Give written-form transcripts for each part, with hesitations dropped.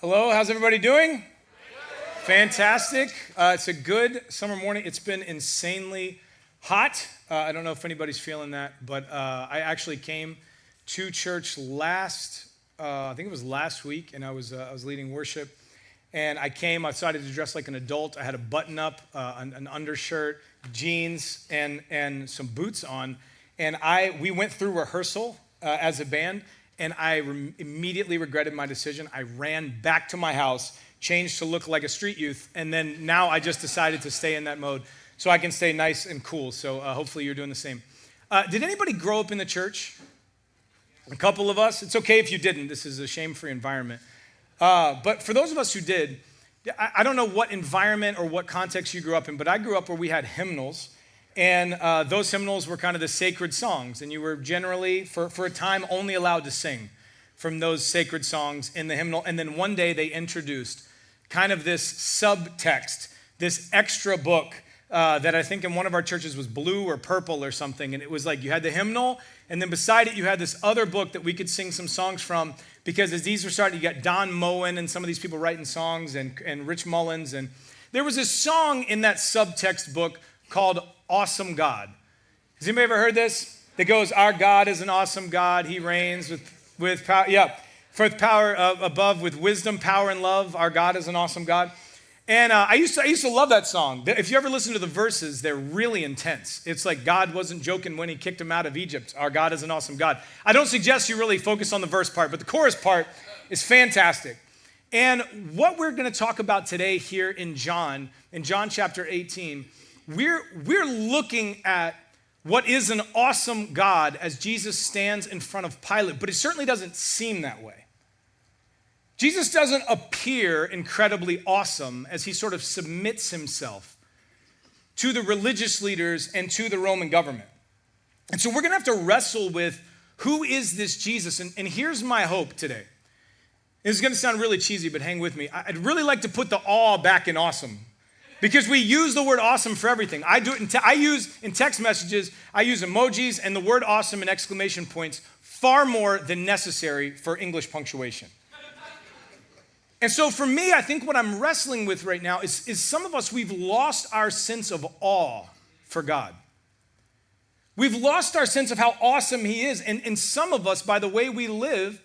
Hello, how's everybody doing? Fantastic. It's a good summer morning. It's been insanely hot. I don't know if anybody's feeling that, but I actually came to church I think it was last week, and I was leading worship. And I decided to dress like an adult. I had a button up, an undershirt, jeans, and some boots on. And we went through rehearsal as a band, and I immediately regretted my decision. I ran back to my house, changed to look like a street youth, and then now I just decided to stay in that mode so I can stay nice and cool. So hopefully you're doing the same. Did anybody grow up in the church? A couple of us. It's okay if you didn't. This is a shame-free environment. But for those of us who did, I don't know what environment or what context you grew up in, but I grew up where we had hymnals. And those hymnals were kind of the sacred songs. And you were generally, for a time, only allowed to sing from those sacred songs in the hymnal. And then one day they introduced kind of this subtext, this extra book that I think in one of our churches was blue or purple or something. And it was like you had the hymnal, and then beside it you had this other book that we could sing some songs from. Because as these were starting, you got Don Moen and some of these people writing songs and Rich Mullins. And there was a song in that subtext book called Awesome God. Has anybody ever heard this? That goes, our God is an awesome God. He reigns with power. Yeah, with power above, with wisdom, power, and love. Our God is an awesome God. And I used to love that song. If you ever listen to the verses, they're really intense. It's like God wasn't joking when he kicked him out of Egypt. Our God is an awesome God. I don't suggest you really focus on the verse part, but the chorus part is fantastic. And what we're going to talk about today here in John chapter 18, we're looking at what is an awesome God as Jesus stands in front of Pilate, but it certainly doesn't seem that way. Jesus doesn't appear incredibly awesome as he sort of submits himself to the religious leaders and to the Roman government. And so we're going to have to wrestle with who is this Jesus? And here's my hope today. This is going to sound really cheesy, but hang with me. I'd really like to put the awe back in awesome, because we use the word awesome for everything. I do it in text messages, I use emojis and the word awesome and exclamation points far more than necessary for English punctuation. And so for me, I think what I'm wrestling with right now is some of us, we've lost our sense of awe for God. We've lost our sense of how awesome he is. And some of us, by the way we live,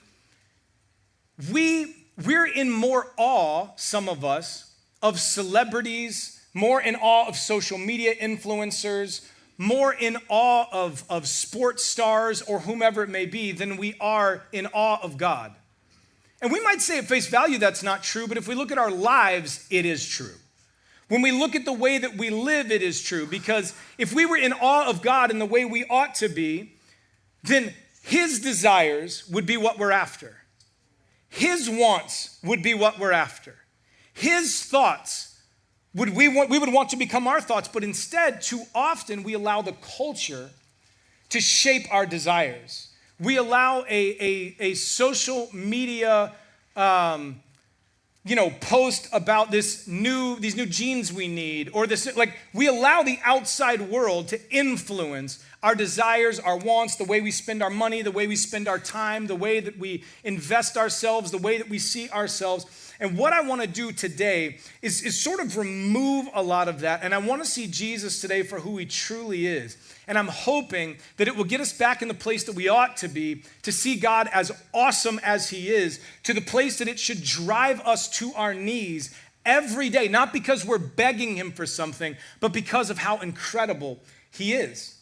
we're in more awe, some of us, of celebrities, more in awe of social media influencers, more in awe of sports stars or whomever it may be than we are in awe of God. And we might say at face value that's not true, but if we look at our lives, it is true. When we look at the way that we live, it is true, because if we were in awe of God in the way we ought to be, then his desires would be what we're after. His wants would be what we're after. His thoughts we would want to become our thoughts, but instead, too often, we allow the culture to shape our desires. We allow a social media, post about these new jeans we need, or we allow the outside world to influence our desires, our wants, the way we spend our money, the way we spend our time, the way that we invest ourselves, the way that we see ourselves. And what I want to do today is sort of remove a lot of that. And I want to see Jesus today for who he truly is. And I'm hoping that it will get us back in the place that we ought to be, to see God as awesome as he is, to the place that it should drive us to our knees every day, not because we're begging him for something, but because of how incredible he is.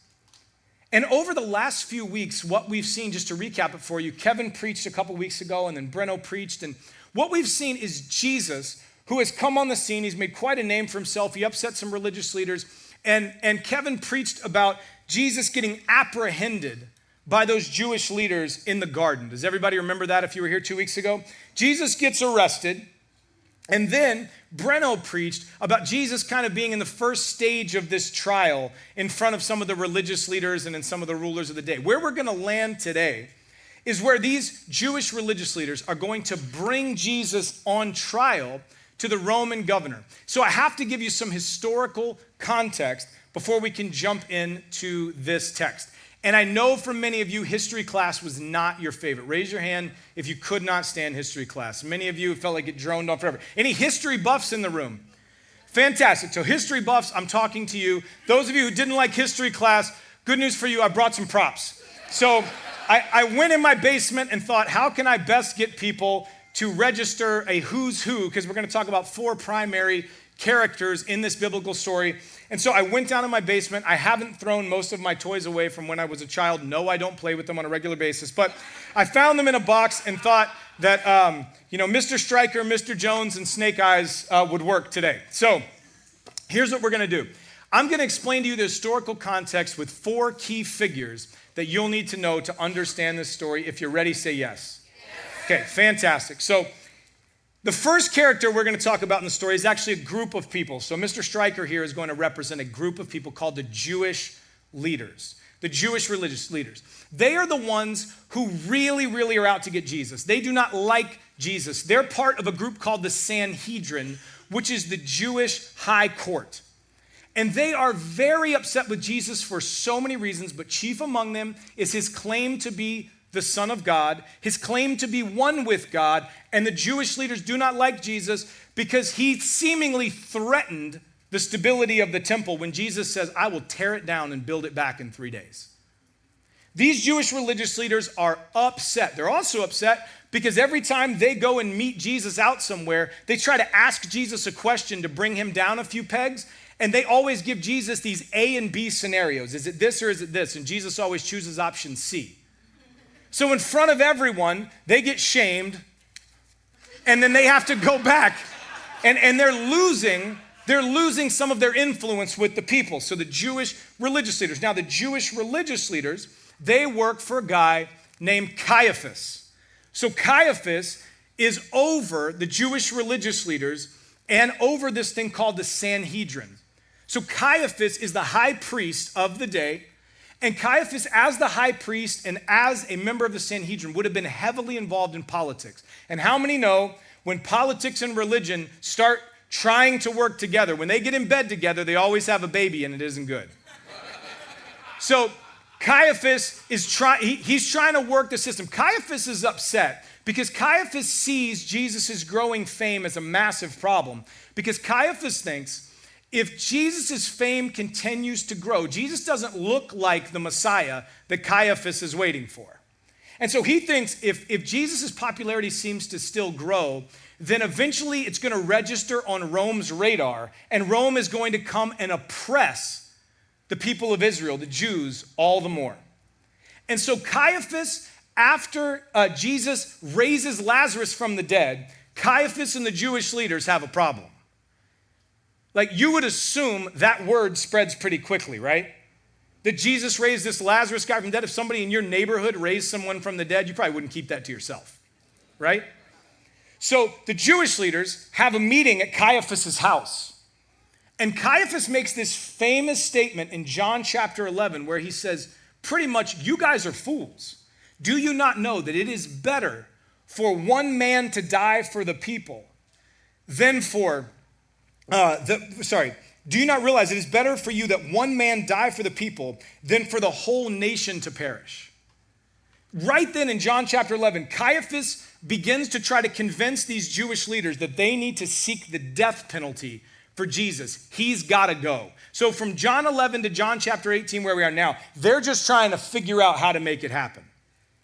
And over the last few weeks, what we've seen, just to recap it for you, Kevin preached a couple weeks ago, and then Breno preached, and what we've seen is Jesus, who has come on the scene. He's made quite a name for himself. He upset some religious leaders. And Kevin preached about Jesus getting apprehended by those Jewish leaders in the garden. Does everybody remember that if you were here 2 weeks ago? Jesus gets arrested. And then Breno preached about Jesus kind of being in the first stage of this trial in front of some of the religious leaders and in some of the rulers of the day. Where we're going to land today is where these Jewish religious leaders are going to bring Jesus on trial to the Roman governor. So I have to give you some historical context before we can jump into this text. And I know for many of you, history class was not your favorite. Raise your hand if you could not stand history class. Many of you felt like it droned on forever. Any history buffs in the room? Fantastic. So history buffs, I'm talking to you. Those of you who didn't like history class, good news for you, I brought some props. So I went in my basement and thought, how can I best get people to register a who's who? Because we're going to talk about 4 primary characters in this biblical story. And so I went down in my basement. I haven't thrown most of my toys away from when I was a child. No, I don't play with them on a regular basis. But I found them in a box and thought that, Mr. Stryker, Mr. Jones, and Snake Eyes would work today. So here's what we're going to do. I'm going to explain to you the historical context with 4 key figures that you'll need to know to understand this story. If you're ready, say yes. Okay, fantastic. So the first character we're going to talk about in the story is actually a group of people. So Mr. Stryker here is going to represent a group of people called the Jewish leaders, the Jewish religious leaders. They are the ones who really, really are out to get Jesus. They do not like Jesus. They're part of a group called the Sanhedrin, which is the Jewish high court. And they are very upset with Jesus for so many reasons, but chief among them is his claim to be the Son of God, his claim to be one with God, and the Jewish leaders do not like Jesus because he seemingly threatened the stability of the temple when Jesus says, I will tear it down and build it back in 3 days. These Jewish religious leaders are upset. They're also upset because every time they go and meet Jesus out somewhere, they try to ask Jesus a question to bring him down a few pegs, and they always give Jesus these A and B scenarios. Is it this or is it this? And Jesus always chooses option C. So in front of everyone, they get shamed, and then they have to go back, and they're losing some of their influence with the people. So the Jewish religious leaders. Now, the Jewish religious leaders, they work for a guy named Caiaphas. So Caiaphas is over the Jewish religious leaders and over this thing called the Sanhedrin. So Caiaphas is the high priest of the day. And Caiaphas, as the high priest and as a member of the Sanhedrin, would have been heavily involved in politics. And how many know when politics and religion start trying to work together, when they get in bed together, they always have a baby and it isn't good. So Caiaphas is he's trying to work the system. Caiaphas is upset because Caiaphas sees Jesus' growing fame as a massive problem. Because Caiaphas thinks, if Jesus' fame continues to grow, Jesus doesn't look like the Messiah that Caiaphas is waiting for. And so he thinks if Jesus' popularity seems to still grow, then eventually it's going to register on Rome's radar, and Rome is going to come and oppress the people of Israel, the Jews, all the more. And so Caiaphas, after Jesus raises Lazarus from the dead, Caiaphas and the Jewish leaders have a problem. Like, you would assume that word spreads pretty quickly, right? That Jesus raised this Lazarus guy from the dead. If somebody in your neighborhood raised someone from the dead, you probably wouldn't keep that to yourself, right? So the Jewish leaders have a meeting at Caiaphas' house. And Caiaphas makes this famous statement in John chapter 11 where he says, pretty much, you guys are fools. Do you not know that it is better for one man to die for the people than for do you not realize it is better for you that one man die for the people than for the whole nation to perish? Right then in John chapter 11, Caiaphas begins to try to convince these Jewish leaders that they need to seek the death penalty for Jesus. He's got to go. So from John 11 to John chapter 18, where we are now, they're just trying to figure out how to make it happen,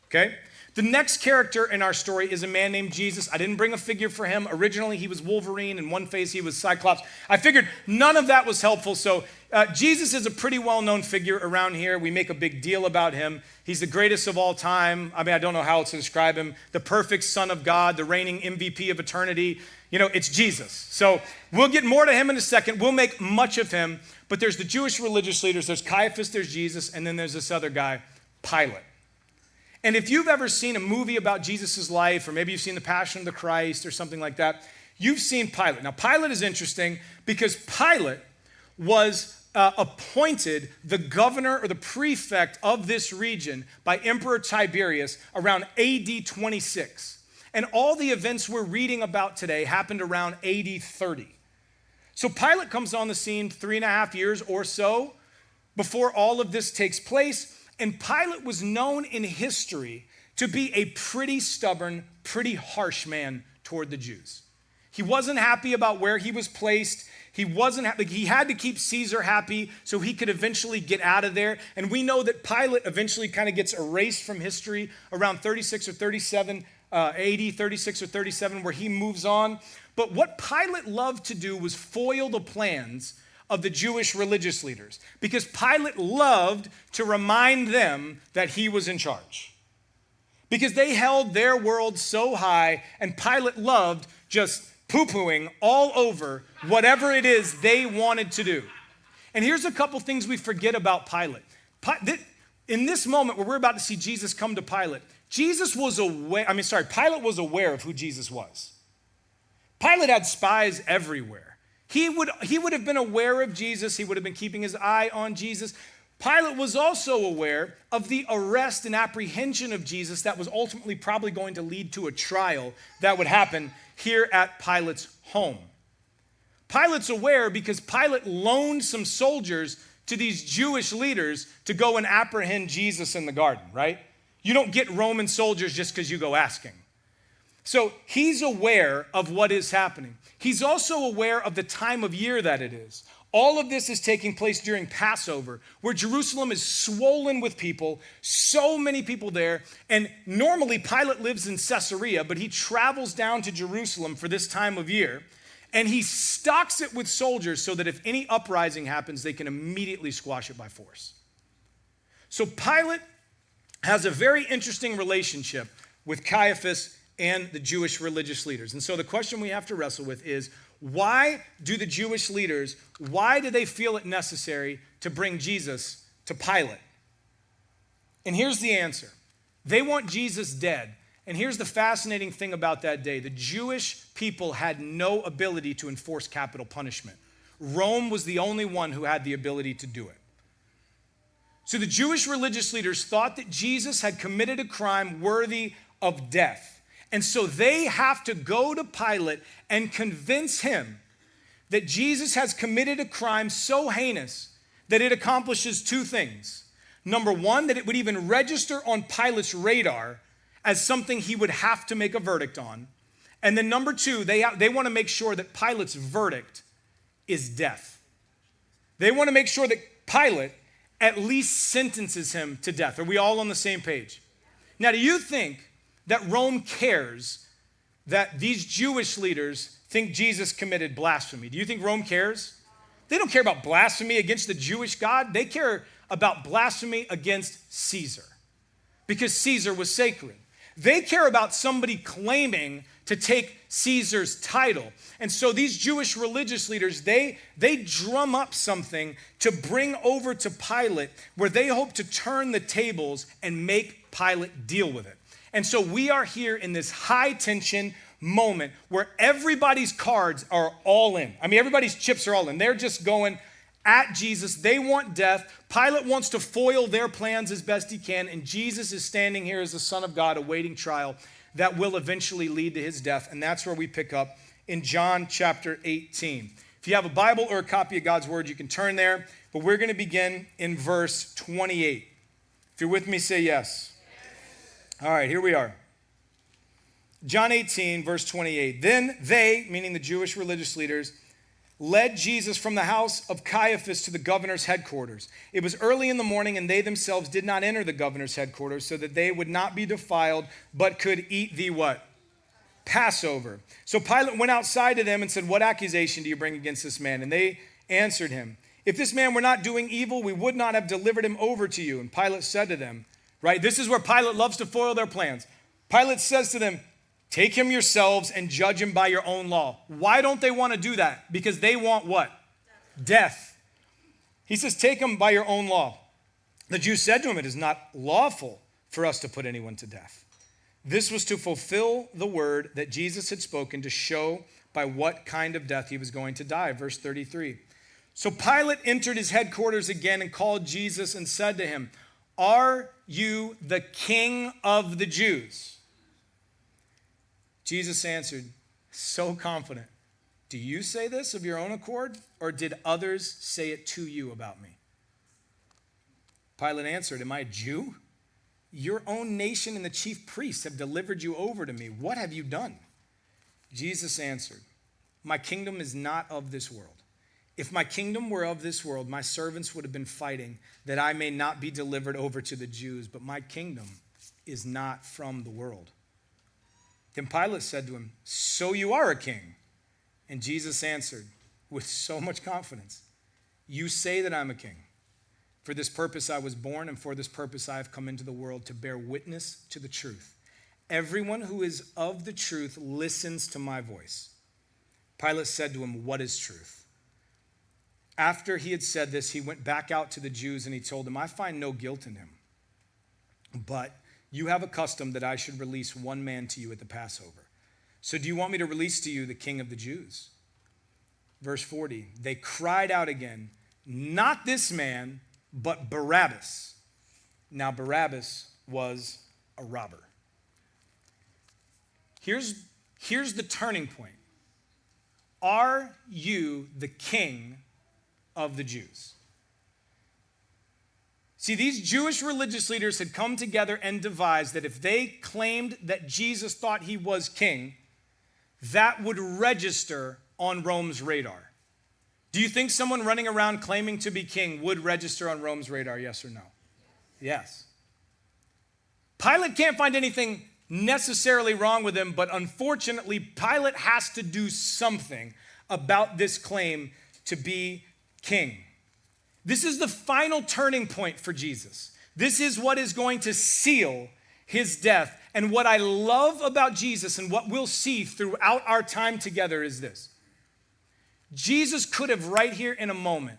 okay? The next character in our story is a man named Jesus. I didn't bring a figure for him. Originally, he was Wolverine. In one phase, he was Cyclops. I figured none of that was helpful. So Jesus is a pretty well-known figure around here. We make a big deal about him. He's the greatest of all time. I mean, I don't know how else to describe him. The perfect Son of God, the reigning MVP of eternity. You know, it's Jesus. So we'll get more to him in a second. We'll make much of him. But there's the Jewish religious leaders. There's Caiaphas, there's Jesus, and then there's this other guy, Pilate. And if you've ever seen a movie about Jesus' life, or maybe you've seen The Passion of the Christ or something like that, you've seen Pilate. Now, Pilate is interesting because Pilate was appointed the governor or the prefect of this region by Emperor Tiberius around AD 26. And all the events we're reading about today happened around AD 30. So Pilate comes on the scene 3.5 years or so before all of this takes place. And Pilate was known in history to be a pretty stubborn, pretty harsh man toward the Jews. He wasn't happy about where he was placed. He wasn't happy. He had to keep Caesar happy so he could eventually get out of there. And we know that Pilate eventually kind of gets erased from history around 36 or 37 AD, 36 or 37, where he moves on. But what Pilate loved to do was foil the plans of the Jewish religious leaders, because Pilate loved to remind them that he was in charge. Because they held their world so high, and Pilate loved just poo-pooing all over whatever it is they wanted to do. And here's a couple things we forget about Pilate. In this moment where we're about to see Jesus come to Pilate, Pilate was aware of who Jesus was. Pilate had spies everywhere. He would have been aware of Jesus. He would have been keeping his eye on Jesus. Pilate was also aware of the arrest and apprehension of Jesus that was ultimately probably going to lead to a trial that would happen here at Pilate's home. Pilate's aware because Pilate loaned some soldiers to these Jewish leaders to go and apprehend Jesus in the garden, right? You don't get Roman soldiers just because you go asking. So he's aware of what is happening. He's also aware of the time of year that it is. All of this is taking place during Passover, where Jerusalem is swollen with people, so many people there. And normally Pilate lives in Caesarea, but he travels down to Jerusalem for this time of year. And he stocks it with soldiers so that if any uprising happens, they can immediately squash it by force. So Pilate has a very interesting relationship with Caiaphas and the Jewish religious leaders. And so the question we have to wrestle with is, why do the Jewish leaders, why do they feel it necessary to bring Jesus to Pilate? And here's the answer. They want Jesus dead. And here's the fascinating thing about that day. The Jewish people had no ability to enforce capital punishment. Rome was the only one who had the ability to do it. So the Jewish religious leaders thought that Jesus had committed a crime worthy of death. And so they have to go to Pilate and convince him that Jesus has committed a crime so heinous that it accomplishes two things. Number one, that it would even register on Pilate's radar as something he would have to make a verdict on. And then number two, they want to make sure that Pilate's verdict is death. They want to make sure that Pilate at least sentences him to death. Are we all on the same page? Now, do you think that Rome cares that these Jewish leaders think Jesus committed blasphemy? Do you think Rome cares? They don't care about blasphemy against the Jewish God. They care about blasphemy against Caesar, because Caesar was sacred. They care about somebody claiming to take Caesar's title. And so these Jewish religious leaders, they drum up something to bring over to Pilate where they hope to turn the tables and make Pilate deal with it. And so we are here in this high tension moment where everybody's cards are all in. I mean, everybody's chips are all in. They're just going at Jesus. They want death. Pilate wants to foil their plans as best he can. And Jesus is standing here as the Son of God awaiting trial that will eventually lead to his death. And that's where we pick up in John chapter 18. If you have a Bible or a copy of God's word, you can turn there. But we're going to begin in verse 28. If you're with me, say yes. All right, here we are. John 18, verse 28. Then they, meaning the Jewish religious leaders, led Jesus from the house of Caiaphas to the governor's headquarters. It was early in the morning, and they themselves did not enter the governor's headquarters so that they would not be defiled, but could eat the what? Passover. So Pilate went outside to them and said, "What accusation do you bring against this man?" And they answered him, "If this man were not doing evil, we would not have delivered him over to you." And Pilate said to them, right? This is where Pilate loves to foil their plans. Pilate says to them, "Take him yourselves and judge him by your own law." Why don't they want to do that? Because they want what? Death. He says, "Take him by your own law." The Jews said to him, "It is not lawful for us to put anyone to death." This was to fulfill the word that Jesus had spoken to show by what kind of death he was going to die. Verse 33. So Pilate entered his headquarters again and called Jesus and said to him, "Are you the king of the Jews?" Jesus answered, so confident, "Do you say this of your own accord, or did others say it to you about me?" Pilate answered, am I a Jew? Your own nation and the chief priests have delivered you over to me. What have you done? Jesus answered, my kingdom is not of this world. If my kingdom were of this world, my servants would have been fighting that I may not be delivered over to the Jews, but my kingdom is not from the world. Then Pilate said to him, so you are a king? And Jesus answered with so much confidence, you say that I'm a king. For this purpose I was born, and for this purpose I have come into the world, to bear witness to the truth. Everyone who is of the truth listens to my voice. Pilate said to him, what is truth? After he had said this, he went back out to the Jews, and he told them, I find no guilt in him. But you have a custom that I should release one man to you at the Passover. So do you want me to release to you the king of the Jews? Verse 40, they cried out again, not this man, but Barabbas. Now Barabbas was a robber. Here's the turning point. Are you the king of the Jews? See, these Jewish religious leaders had come together and devised that if they claimed that Jesus thought he was king, that would register on Rome's radar. Do you think someone running around claiming to be king would register on Rome's radar, yes or no? Yes. Pilate can't find anything necessarily wrong with him, but unfortunately, Pilate has to do something about this claim to be king. This is the final turning point for Jesus. This is what is going to seal his death. And what I love about Jesus and what we'll see throughout our time together is this. Jesus could have right here in a moment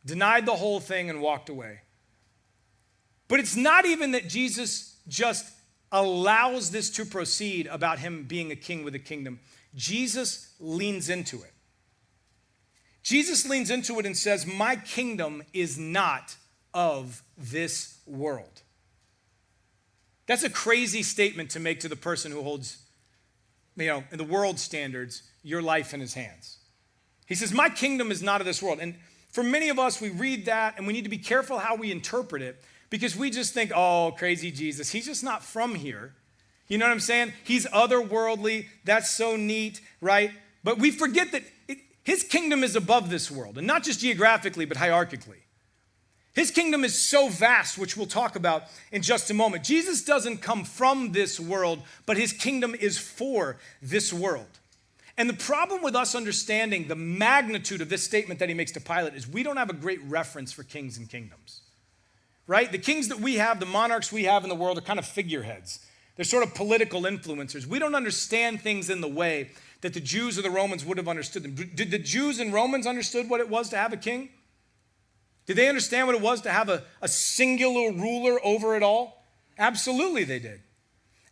denied the whole thing and walked away. But it's not even that Jesus just allows this to proceed about him being a king with a kingdom. Jesus leans into it. Jesus leans into it and says, my kingdom is not of this world. That's a crazy statement to make to the person who holds, in the world standards, your life in his hands. He says, my kingdom is not of this world. And for many of us, we read that and we need to be careful how we interpret it because we just think, oh, crazy Jesus. He's just not from here. You know what I'm saying? He's otherworldly. That's so neat, right? But we forget that his kingdom is above this world, and not just geographically, but hierarchically. His kingdom is so vast, which we'll talk about in just a moment. Jesus doesn't come from this world, but his kingdom is for this world. And the problem with us understanding the magnitude of this statement that he makes to Pilate is we don't have a great reference for kings and kingdoms, right? The kings that we have, the monarchs we have in the world are kind of figureheads. They're sort of political influencers. We don't understand things in the way that the Jews or the Romans would have understood them. Did the Jews and Romans understood what it was to have a king? Did they understand what it was to have a singular ruler over it all? Absolutely they did.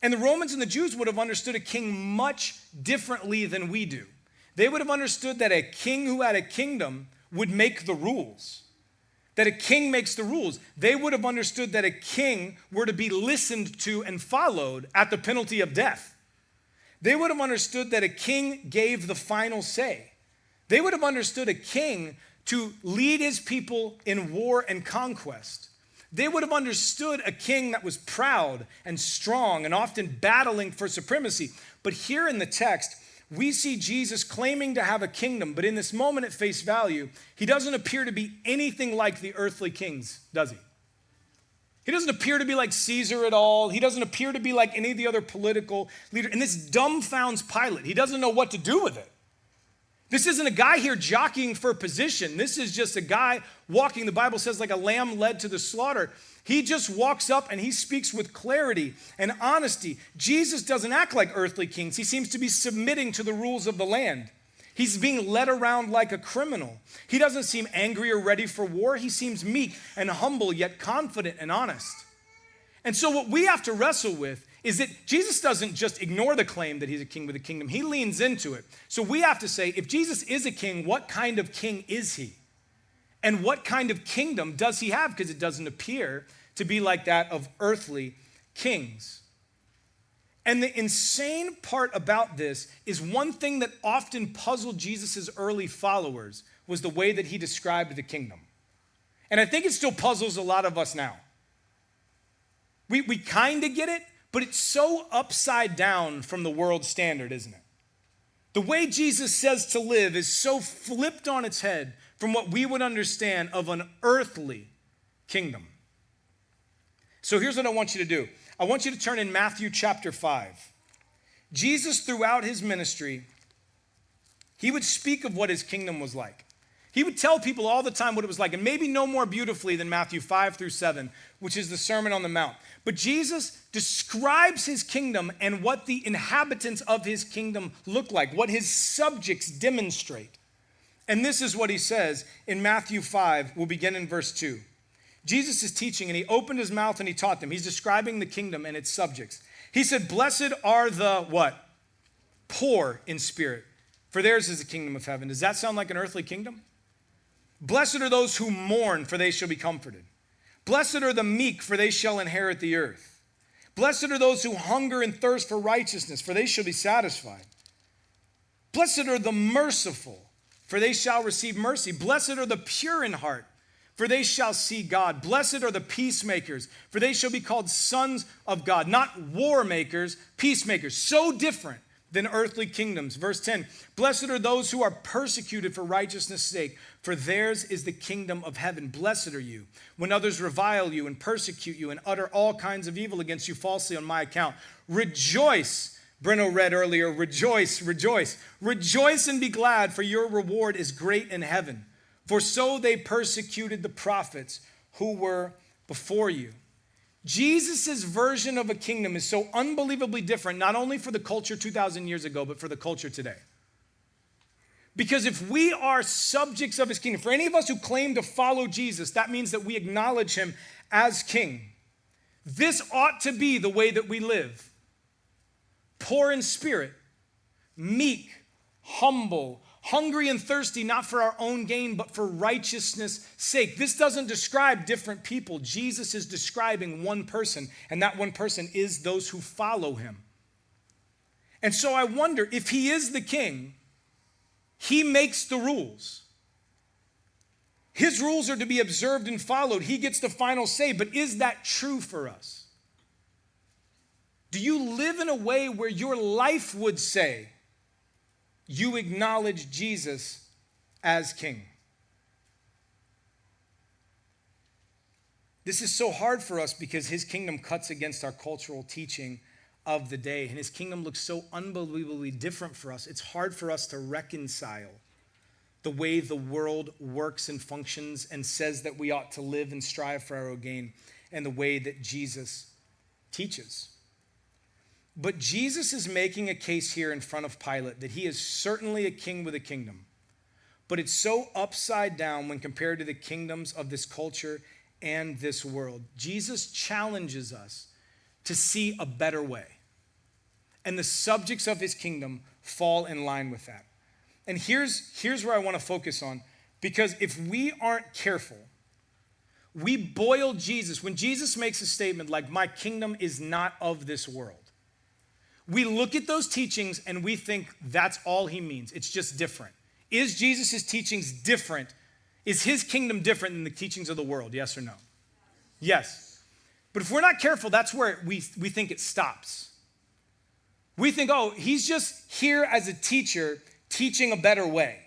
And the Romans and the Jews would have understood a king much differently than we do. They would have understood that a king who had a kingdom would make the rules, that a king makes the rules. They would have understood that a king were to be listened to and followed at the penalty of death. They would have understood that a king gave the final say. They would have understood a king to lead his people in war and conquest. They would have understood a king that was proud and strong and often battling for supremacy. But here in the text, we see Jesus claiming to have a kingdom, but in this moment at face value, he doesn't appear to be anything like the earthly kings, does he? He doesn't appear to be like Caesar at all. He doesn't appear to be like any of the other political leaders. And this dumbfounds Pilate. He doesn't know what to do with it. This isn't a guy here jockeying for position. This is just a guy walking, the Bible says, like a lamb led to the slaughter. He just walks up and he speaks with clarity and honesty. Jesus doesn't act like earthly kings. He seems to be submitting to the rules of the land. He's being led around like a criminal. He doesn't seem angry or ready for war. He seems meek and humble, yet confident and honest. And so what we have to wrestle with is that Jesus doesn't just ignore the claim that he's a king with a kingdom. He leans into it. So we have to say, if Jesus is a king, what kind of king is he? And what kind of kingdom does he have? Because it doesn't appear to be like that of earthly kings. And the insane part about this is one thing that often puzzled Jesus' early followers was the way that he described the kingdom. And I think it still puzzles a lot of us now. We kind of get it, but it's so upside down from the world standard, isn't it? The way Jesus says to live is so flipped on its head from what we would understand of an earthly kingdom. So here's what I want you to do. I want you to turn in Matthew chapter 5. Jesus, throughout his ministry, he would speak of what his kingdom was like. He would tell people all the time what it was like, and maybe no more beautifully than Matthew 5 through 7, which is the Sermon on the Mount. But Jesus describes his kingdom and what the inhabitants of his kingdom look like, what his subjects demonstrate. And this is what he says in Matthew 5. We'll begin in verse 2. Jesus is teaching, and he opened his mouth and he taught them. He's describing the kingdom and its subjects. He said, "Blessed are the" what? "Poor in spirit, for theirs is the kingdom of heaven." Does that sound like an earthly kingdom? "Blessed are those who mourn, for they shall be comforted. Blessed are the meek, for they shall inherit the earth. Blessed are those who hunger and thirst for righteousness, for they shall be satisfied. Blessed are the merciful, for they shall receive mercy. Blessed are the pure in heart, for they shall see God. Blessed are the peacemakers, for they shall be called sons of God." Not war makers, peacemakers. So different than earthly kingdoms. Verse 10, "Blessed are those who are persecuted for righteousness' sake, for theirs is the kingdom of heaven. Blessed are you when others revile you and persecute you and utter all kinds of evil against you falsely on my account. Rejoice." Breno read earlier, "Rejoice, rejoice. Rejoice and be glad, for your reward is great in heaven. For so they persecuted the prophets who were before you." Jesus' version of a kingdom is so unbelievably different, not only for the culture 2,000 years ago, but for the culture today. Because if we are subjects of his kingdom, for any of us who claim to follow Jesus, that means that we acknowledge him as king. This ought to be the way that we live. Poor in spirit, meek, humble, hungry and thirsty, not for our own gain, but for righteousness' sake. This doesn't describe different people. Jesus is describing one person, and that one person is those who follow him. And so I wonder, if he is the king, he makes the rules. His rules are to be observed and followed. He gets the final say, but is that true for us? Do you live in a way where your life would say, you acknowledge Jesus as king? This is so hard for us because his kingdom cuts against our cultural teaching of the day, and his kingdom looks so unbelievably different for us. It's hard for us to reconcile the way the world works and functions and says that we ought to live and strive for our own gain, and the way that Jesus teaches. But Jesus is making a case here in front of Pilate that he is certainly a king with a kingdom, but it's so upside down when compared to the kingdoms of this culture and this world. Jesus challenges us to see a better way, and the subjects of his kingdom fall in line with that. And here's where I want to focus on, because if we aren't careful, we boil Jesus. When Jesus makes a statement like, "My kingdom is not of this world," we look at those teachings and we think that's all he means. It's just different. Is Jesus' teachings different? Is his kingdom different than the teachings of the world? Yes or no? Yes. But if we're not careful, that's where we think it stops. We think, oh, he's just here as a teacher teaching a better way.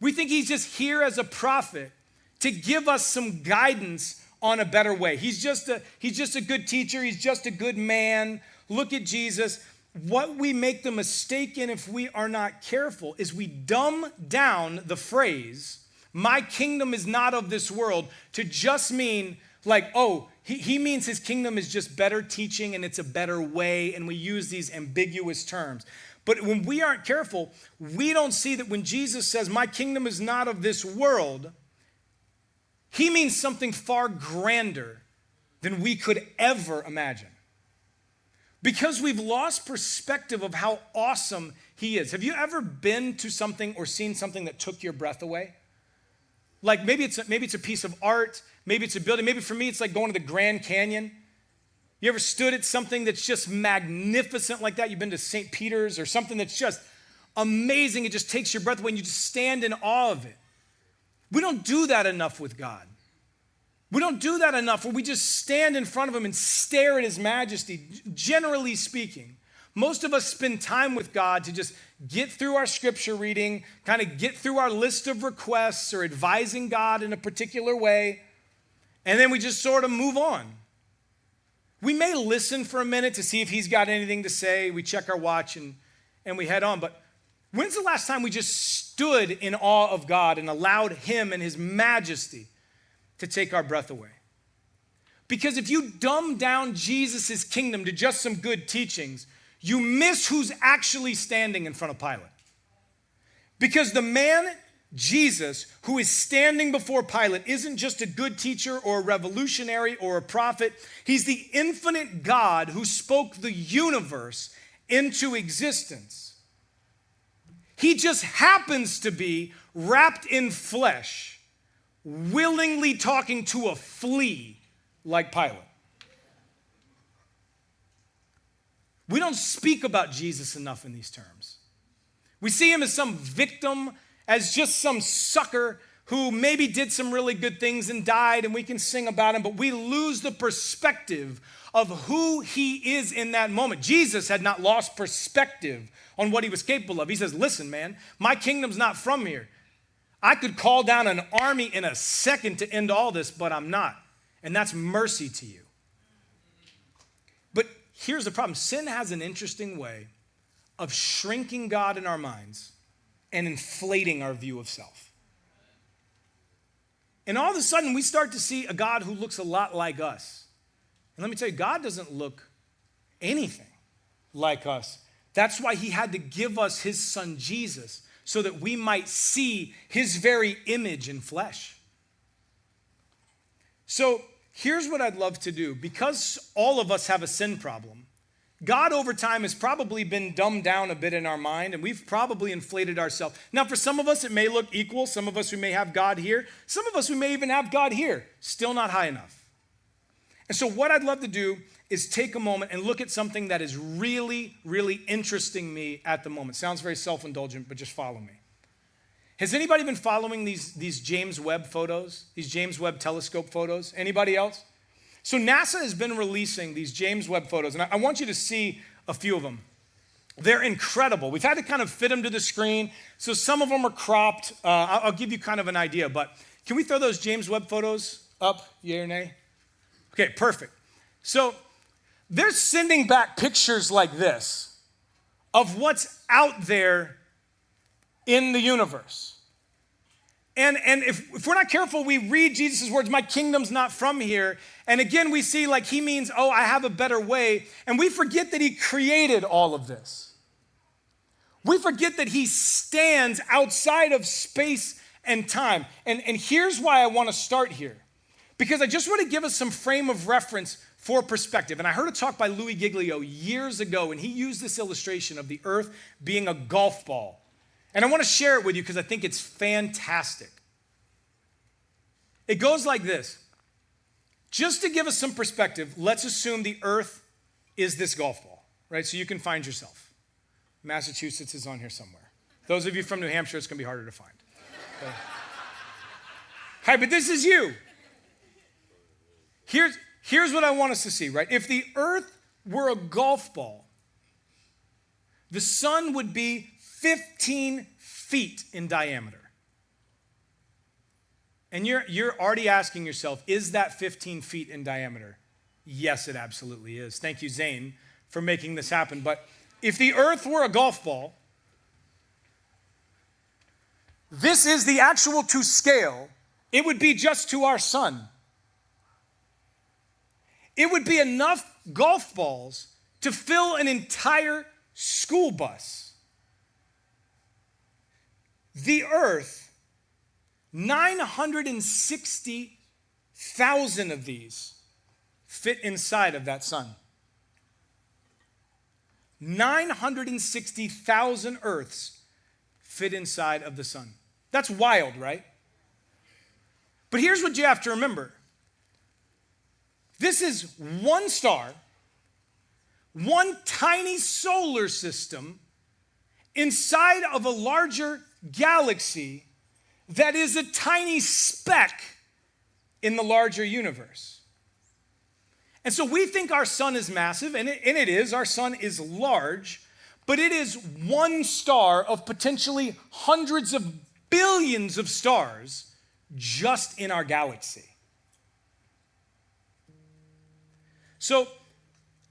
We think he's just here as a prophet to give us some guidance on a better way. He's just a good teacher. He's just a good man. Look at Jesus. What we make the mistake in, if we are not careful, is we dumb down the phrase, "My kingdom is not of this world," to just mean like, oh, he means his kingdom is just better teaching and it's a better way, and we use these ambiguous terms. But when we aren't careful, we don't see that when Jesus says, "My kingdom is not of this world," he means something far grander than we could ever imagine. Because we've lost perspective of how awesome he is. Have you ever been to something or seen something that took your breath away? Like maybe it's a piece of art, maybe it's a building. Maybe for me, it's like going to the Grand Canyon. You ever stood at something that's just magnificent like that? You've been to St. Peter's or something that's just amazing. It just takes your breath away and you just stand in awe of it. We don't do that enough with God. We don't do that enough where we just stand in front of him and stare at his majesty. Generally speaking, most of us spend time with God to just get through our scripture reading, kind of get through our list of requests or advising God in a particular way, and then we just sort of move on. We may listen for a minute to see if he's got anything to say. We check our watch and we head on. But when's the last time we just stood in awe of God and allowed him and his majesty to take our breath away? Because if you dumb down Jesus' kingdom to just some good teachings, you miss who's actually standing in front of Pilate. Because the man, Jesus, who is standing before Pilate isn't just a good teacher or a revolutionary or a prophet. He's the infinite God who spoke the universe into existence. He just happens to be wrapped in flesh, willingly talking to a flea like Pilate. We don't speak about Jesus enough in these terms. We see him as some victim, as just some sucker who maybe did some really good things and died, and we can sing about him, but we lose the perspective of who he is in that moment. Jesus had not lost perspective on what he was capable of. He says, listen, man, my kingdom's not from here. I could call down an army in a second to end all this, but I'm not. And that's mercy to you. But here's the problem. Sin has an interesting way of shrinking God in our minds and inflating our view of self. And all of a sudden, we start to see a God who looks a lot like us. And let me tell you, God doesn't look anything like us. That's why he had to give us his son Jesus, so that we might see his very image in flesh. So here's what I'd love to do. Because all of us have a sin problem, God over time has probably been dumbed down a bit in our mind, and we've probably inflated ourselves. Now, for some of us, it may look equal. Some of us, we may have God here. Some of us, we may even have God here. Still not high enough. And so what I'd love to do is take a moment and look at something that is really, really interesting me at the moment. Sounds very self-indulgent, but just follow me. Has anybody been following these James Webb photos, these James Webb telescope photos? Anybody else? So NASA has been releasing these James Webb photos, and I want you to see a few of them. They're incredible. We've had to kind of fit them to the screen, so some of them are cropped. I'll give you kind of an idea, but can we throw those James Webb photos up, yay or nay? Okay, perfect. So they're sending back pictures like this of what's out there in the universe. And if we're not careful, we read Jesus' words, my kingdom's not from here. And again, we see like he means, oh, I have a better way. And we forget that he created all of this. We forget that he stands outside of space and time. And here's why I want to start here. Because I just want to give us some frame of reference for perspective. And I heard a talk by Louis Giglio years ago, and he used this illustration of the earth being a golf ball. And I want to share it with you because I think it's fantastic. It goes like this. Just to give us some perspective, let's assume the earth is this golf ball, right? So you can find yourself. Massachusetts is on here somewhere. Those of you from New Hampshire, it's going to be harder to find. Okay. Hi, but this is you. Here's what I want us to see, right? If the earth were a golf ball, the sun would be 15 feet in diameter. And you're already asking yourself, is that 15 feet in diameter? Yes, it absolutely is. Thank you, Zane, for making this happen. But if the earth were a golf ball, this is the actual to scale. It would be just to our sun. It would be enough golf balls to fill an entire school bus. The earth, 960,000 of these fit inside of that sun. 960,000 earths fit inside of the sun. That's wild, right? But here's what you have to remember. This is one star, one tiny solar system inside of a larger galaxy that is a tiny speck in the larger universe. And so we think our sun is massive, and it is. Our sun is large, but it is one star of potentially hundreds of billions of stars just in our galaxy. So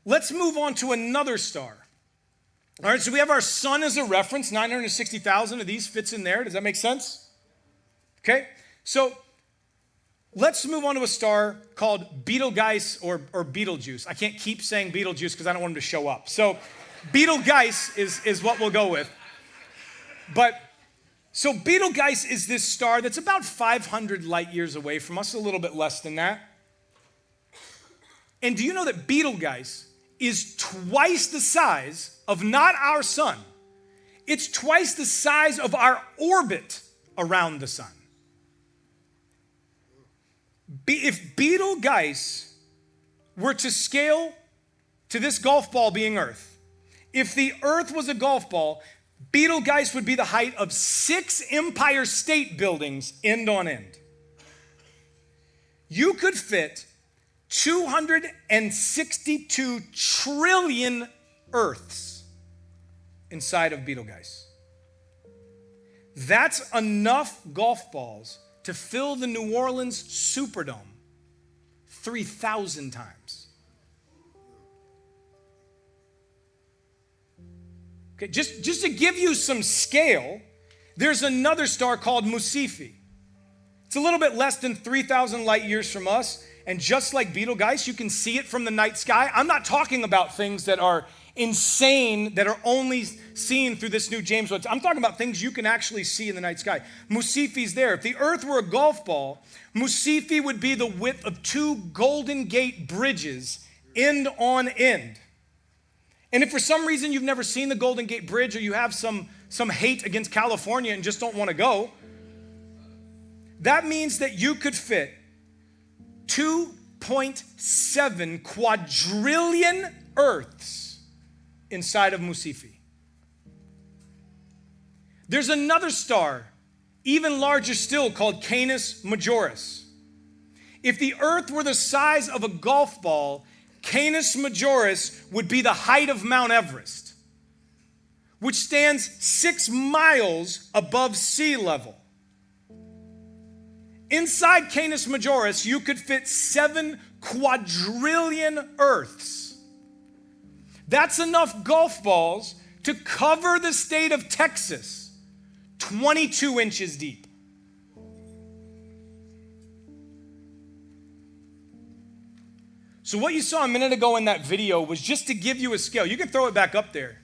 let's move on to another star. All right, so we have our sun as a reference. 960,000 of these fits in there. Does that make sense? Okay, so let's move on to a star called Betelgeuse or Betelgeuse. I can't keep saying Betelgeuse because I don't want him to show up. So Betelgeuse is what we'll go with. So Betelgeuse is this star that's about 500 light years away from us, a little bit less than that. And do you know that Betelgeuse is twice the size of not our sun? It's twice the size of our orbit around the sun. If Betelgeuse were to scale to this golf ball being Earth, if the Earth was a golf ball, Betelgeuse would be the height of 6 Empire State Buildings end on end. You could fit 262 trillion Earths inside of Betelgeuse. That's enough golf balls to fill the New Orleans Superdome 3,000 times. Okay, just to give you some scale, there's another star called Musifi. It's a little bit less than 3,000 light years from us, and just like Betelgeuse, you can see it from the night sky. I'm not talking about things that are insane, that are only seen through this new James Webb. I'm talking about things you can actually see in the night sky. Musifi's there. If the Earth were a golf ball, Musifi would be the width of 2 Golden Gate bridges, end on end. And if for some reason you've never seen the Golden Gate Bridge, or you have some hate against California and just don't want to go, that means that you could fit 2.7 quadrillion Earths inside of Musifi. There's another star, even larger still, called Canis Majoris. If the Earth were the size of a golf ball, Canis Majoris would be the height of Mount Everest, which stands 6 miles above sea level. Inside Canis Majoris, you could fit 7 quadrillion Earths. That's enough golf balls to cover the state of Texas, 22 inches deep. So what you saw a minute ago in that video was just to give you a scale. You can throw it back up there.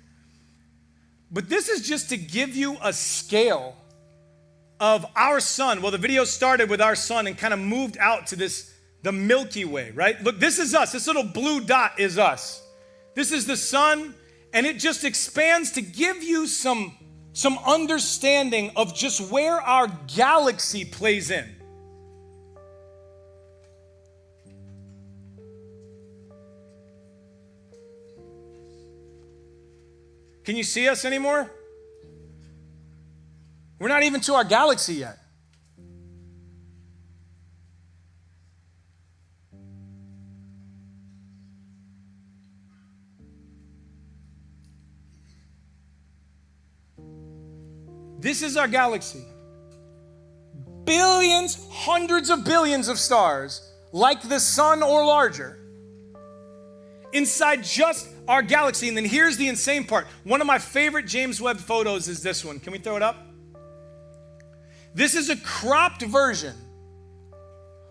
But this is just to give you a scale of our sun. Well, the video started with our sun and kind of moved out to the Milky Way, right? Look, this is us. This little blue dot is us. This is the sun, and it just expands to give you some understanding of just where our galaxy plays in. Can you see us anymore? We're not even to our galaxy yet. This is our galaxy. Billions, hundreds of billions of stars, like the sun or larger, inside just our galaxy. And then here's the insane part. One of my favorite James Webb photos is this one. Can we throw it up? This is a cropped version.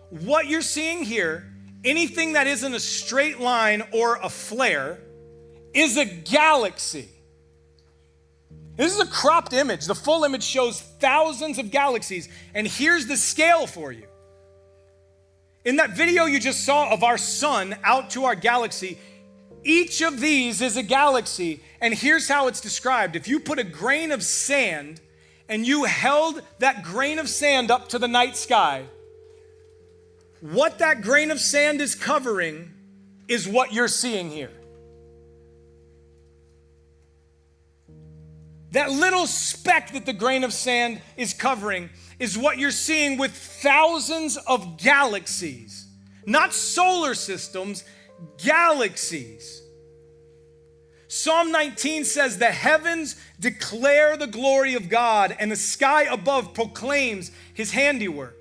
What you're seeing here, anything that isn't a straight line or a flare, is a galaxy. This is a cropped image. The full image shows thousands of galaxies, and here's the scale for you. In that video you just saw of our sun out to our galaxy, each of these is a galaxy, and here's how it's described. If you put a grain of sand and you held that grain of sand up to the night sky, what that grain of sand is covering is what you're seeing here. That little speck that the grain of sand is covering is what you're seeing with thousands of galaxies, not solar systems, galaxies. Psalm 19 says, the heavens declare the glory of God, and the sky above proclaims his handiwork.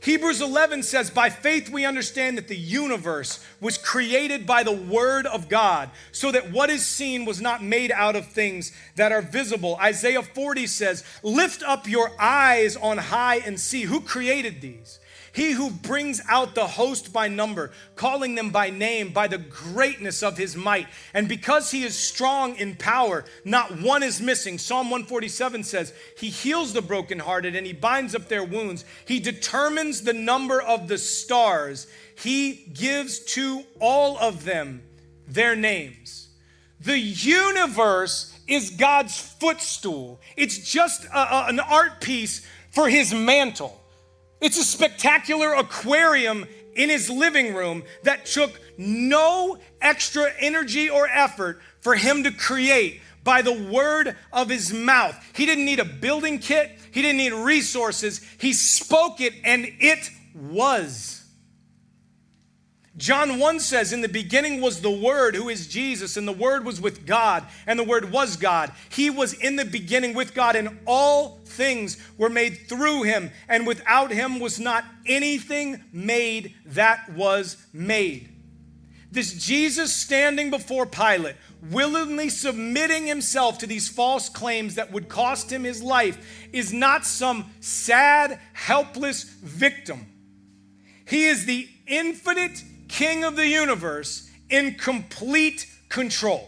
Hebrews 11 says, by faith we understand that the universe was created by the word of God, so that what is seen was not made out of things that are visible. Isaiah 40 says, lift up your eyes on high and see who created these. He who brings out the host by number, calling them by name, by the greatness of his might. And because he is strong in power, not one is missing. Psalm 147 says, he heals the brokenhearted and he binds up their wounds. He determines the number of the stars. He gives to all of them their names. The universe is God's footstool. It's just an art piece for his mantle. It's a spectacular aquarium in his living room that took no extra energy or effort for him to create by the word of his mouth. He didn't need a building kit. He didn't need resources. He spoke it and it was. John 1 says, in the beginning was the Word, who is Jesus, and the Word was with God, and the Word was God. He was in the beginning with God, and all things were made through him, and without him was not anything made that was made. This Jesus standing before Pilate, willingly submitting himself to these false claims that would cost him his life, is not some sad, helpless victim. He is the infinite King of the universe in complete control.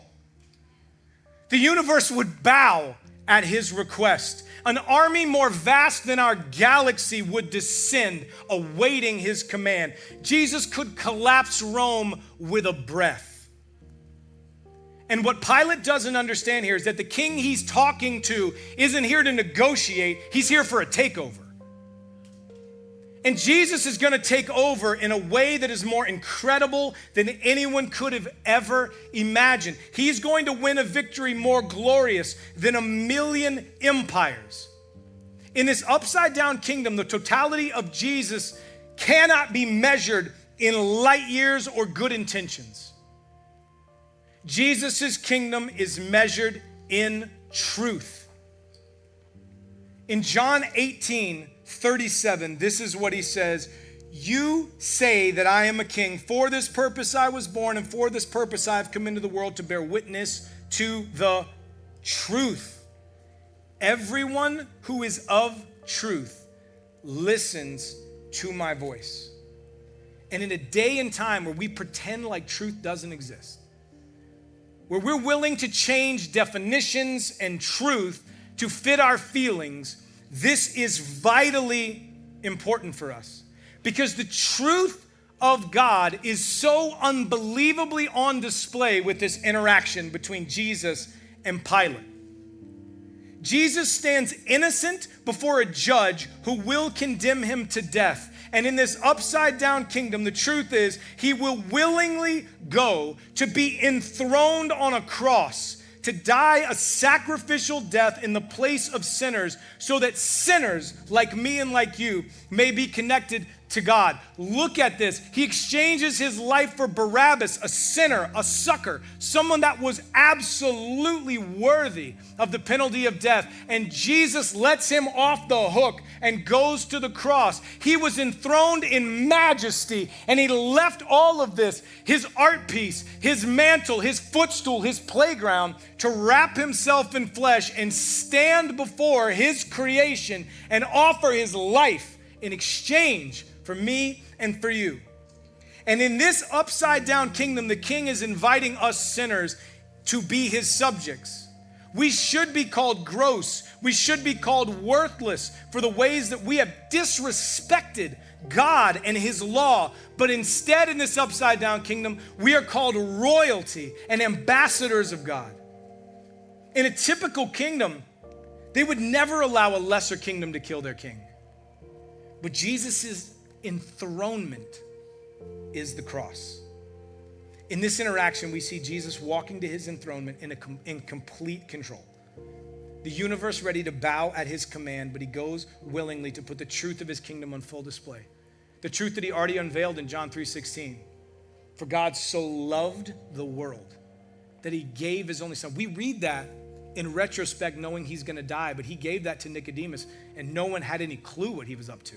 The universe would bow at his request. An army more vast than our galaxy would descend, awaiting his command. Jesus could collapse Rome with a breath. And what Pilate doesn't understand here is that the king he's talking to isn't here to negotiate, he's here for a takeover. And Jesus is going to take over in a way that is more incredible than anyone could have ever imagined. He's going to win a victory more glorious than 1,000,000 empires. In this upside down kingdom, the totality of Jesus cannot be measured in light years or good intentions. Jesus' kingdom is measured in truth. In John 18:37, this is what he says. You say that I am a king. For this purpose I was born, and for this purpose I have come into the world to bear witness to the truth. Everyone who is of truth listens to my voice. And in a day and time where we pretend like truth doesn't exist, where we're willing to change definitions and truth to fit our feelings, this is vitally important for us, because the truth of God is so unbelievably on display with this interaction between Jesus and Pilate. Jesus stands innocent before a judge who will condemn him to death. And in this upside down kingdom, the truth is he will willingly go to be enthroned on a cross, to die a sacrificial death in the place of sinners, so that sinners like me and like you may be connected to God. Look at this. He exchanges his life for Barabbas, a sinner, a sucker, someone that was absolutely worthy of the penalty of death. And Jesus lets him off the hook and goes to the cross. He was enthroned in majesty, and he left all of this, his art piece, his mantle, his footstool, his playground, to wrap himself in flesh and stand before his creation and offer his life in exchange for me and for you. And in this upside down kingdom, the king is inviting us sinners to be his subjects. We should be called gross. We should be called worthless for the ways that we have disrespected God and his law. But instead, in this upside down kingdom, we are called royalty and ambassadors of God. In a typical kingdom, they would never allow a lesser kingdom to kill their king. But Jesus' enthronement is the cross. In this interaction, we see Jesus walking to his enthronement in complete control. the universe ready to bow at his command, but he goes willingly to put the truth of his kingdom on full display. The truth that he already unveiled in John 3:16. For God so loved the world that he gave his only son. We read that in retrospect, knowing he's going to die, but he gave that to Nicodemus, and no one had any clue what he was up to.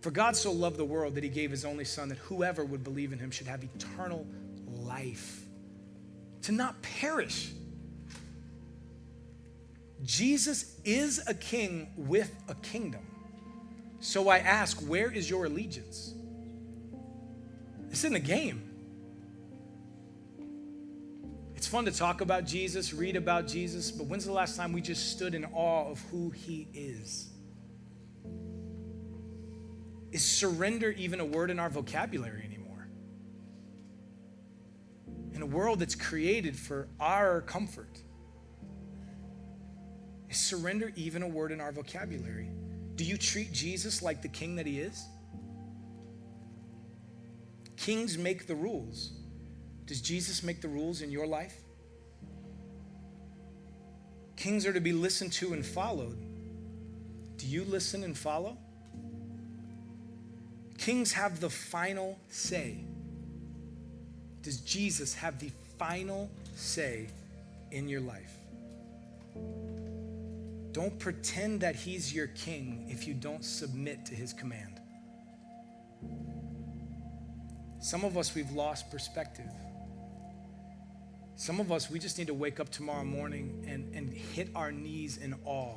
For God so loved the world that he gave his only son, that whoever would believe in him should have eternal life, to not perish. Jesus is a king with a kingdom. So I ask, where is your allegiance? It's in the game. It's fun to talk about Jesus, read about Jesus, but when's the last time we just stood in awe of who he is? Is surrender even a word in our vocabulary anymore? In a world that's created for our comfort, is surrender even a word in our vocabulary? Do you treat Jesus like the king that he is? Kings make the rules. Does Jesus make the rules in your life? Kings are to be listened to and followed. Do you listen and follow? Kings have the final say. Does Jesus have the final say in your life? Don't pretend that he's your king if you don't submit to his command. Some of us, we've lost perspective. Some of us, we just need to wake up tomorrow morning and hit our knees in awe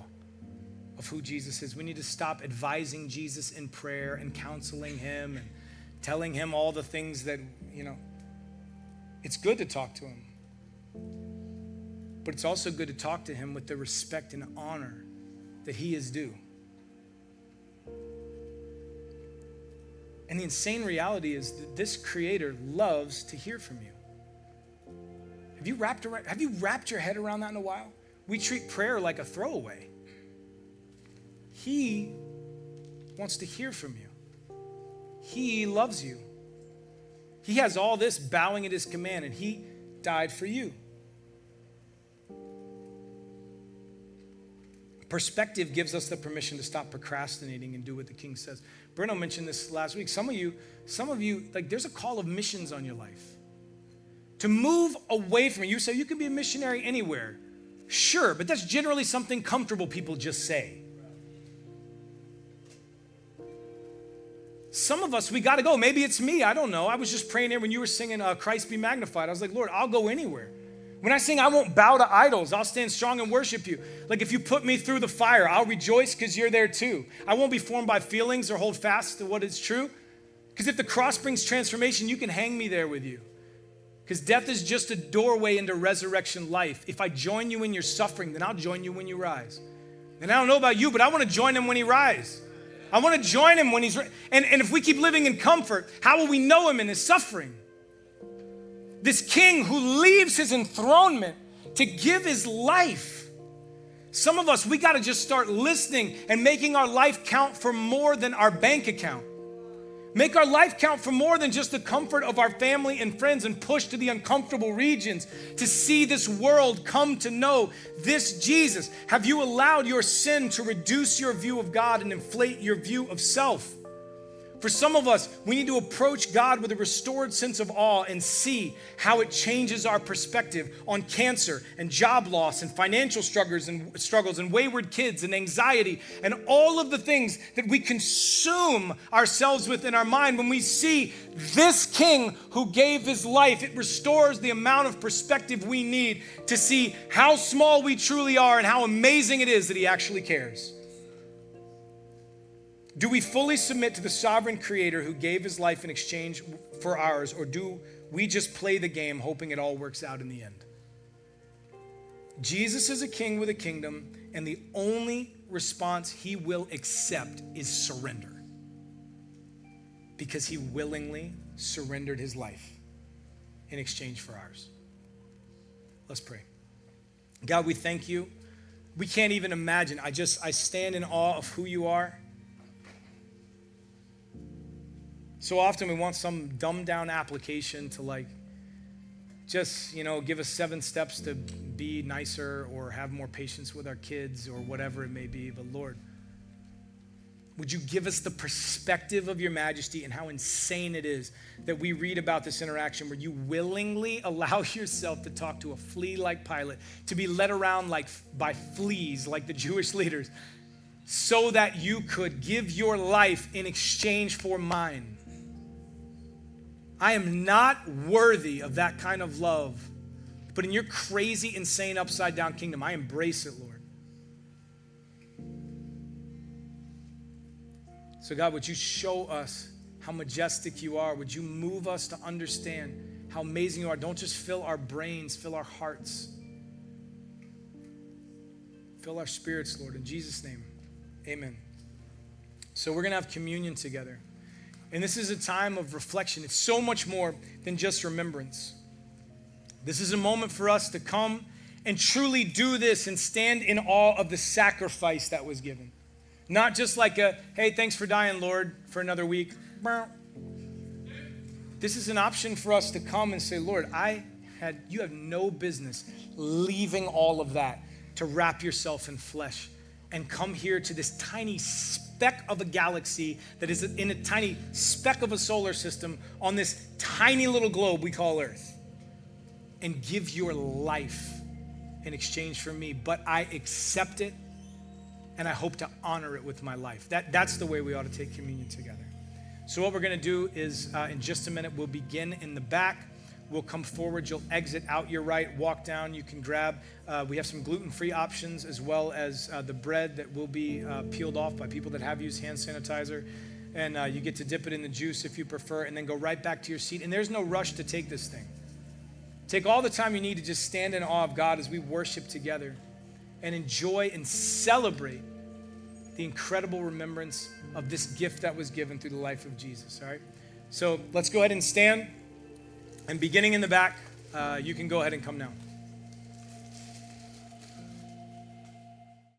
of who Jesus is. We need to stop advising Jesus in prayer and counseling him and telling him all the things that, it's good to talk to him. But it's also good to talk to him with the respect and honor that he is due. And the insane reality is that this creator loves to hear from you. Have you wrapped your head around that in a while? We treat prayer like a throwaway. He wants to hear from you. He loves you. He has all this bowing at his command, and he died for you. Perspective gives us the permission to stop procrastinating and do what the king says. Bruno mentioned this last week. Some of you, like there's a call of missions on your life. To move away from it. You say you can be a missionary anywhere. Sure, but that's generally something comfortable people just say. Some of us, we got to go. Maybe it's me. I don't know. I was just praying there when you were singing Christ Be Magnified. I was like, Lord, I'll go anywhere. When I sing, I won't bow to idols. I'll stand strong and worship you. Like if you put me through the fire, I'll rejoice because you're there too. I won't be formed by feelings or hold fast to what is true. Because if the cross brings transformation, you can hang me there with you. Because death is just a doorway into resurrection life. If I join you in your suffering, then I'll join you when you rise. And I don't know about you, but I want to join him when he rises. I want to join him when he's, and if we keep living in comfort, how will we know him in his suffering? This king who leaves his enthronement to give his life. Some of us, we got to just start listening and making our life count for more than our bank account. Make our life count for more than just the comfort of our family and friends, and push to the uncomfortable regions to see this world come to know this Jesus. Have you allowed your sin to reduce your view of God and inflate your view of self? For some of us, we need to approach God with a restored sense of awe and see how it changes our perspective on cancer and job loss and financial struggles and wayward kids and anxiety and all of the things that we consume ourselves with in our mind. When we see this king who gave his life, it restores the amount of perspective we need to see how small we truly are and how amazing it is that he actually cares. Do we fully submit to the sovereign creator who gave his life in exchange for ours, or do we just play the game hoping it all works out in the end? Jesus is a king with a kingdom, and the only response he will accept is surrender, because he willingly surrendered his life in exchange for ours. Let's pray. God, we thank you. We can't even imagine. I stand in awe of who you are. So often we want some dumbed down application to just, give us 7 steps to be nicer or have more patience with our kids or whatever it may be. But Lord, would you give us the perspective of your majesty and how insane it is that we read about this interaction where you willingly allow yourself to talk to a flea like Pilate, to be led around by fleas like the Jewish leaders, so that you could give your life in exchange for mine. I am not worthy of that kind of love, but in your crazy, insane, upside-down kingdom, I embrace it, Lord. So God, would you show us how majestic you are? Would you move us to understand how amazing you are? Don't just fill our brains, fill our hearts. Fill our spirits, Lord, in Jesus' name, amen. So we're going to have communion together. And this is a time of reflection. It's so much more than just remembrance. This is a moment for us to come and truly do this and stand in awe of the sacrifice that was given. Not just like hey, thanks for dying, Lord, for another week. This is an option for us to come and say, Lord, you have no business leaving all of that to wrap yourself in flesh and come here to this tiny speck of a galaxy that is in a tiny speck of a solar system on this tiny little globe we call Earth, and give your life in exchange for me. But I accept it, and I hope to honor it with my life. That's the way we ought to take communion together. So what we're going to do is, in just a minute, we'll begin in the back. We'll come forward. You'll exit out your right, walk down. You can grab, we have some gluten-free options, as well as the bread that will be peeled off by people that have used hand sanitizer. And you get to dip it in the juice if you prefer, and then go right back to your seat. And there's no rush to take this thing. Take all the time you need to just stand in awe of God as we worship together and enjoy and celebrate the incredible remembrance of this gift that was given through the life of Jesus, all right? So let's go ahead and stand. And beginning in the back, you can go ahead and come now.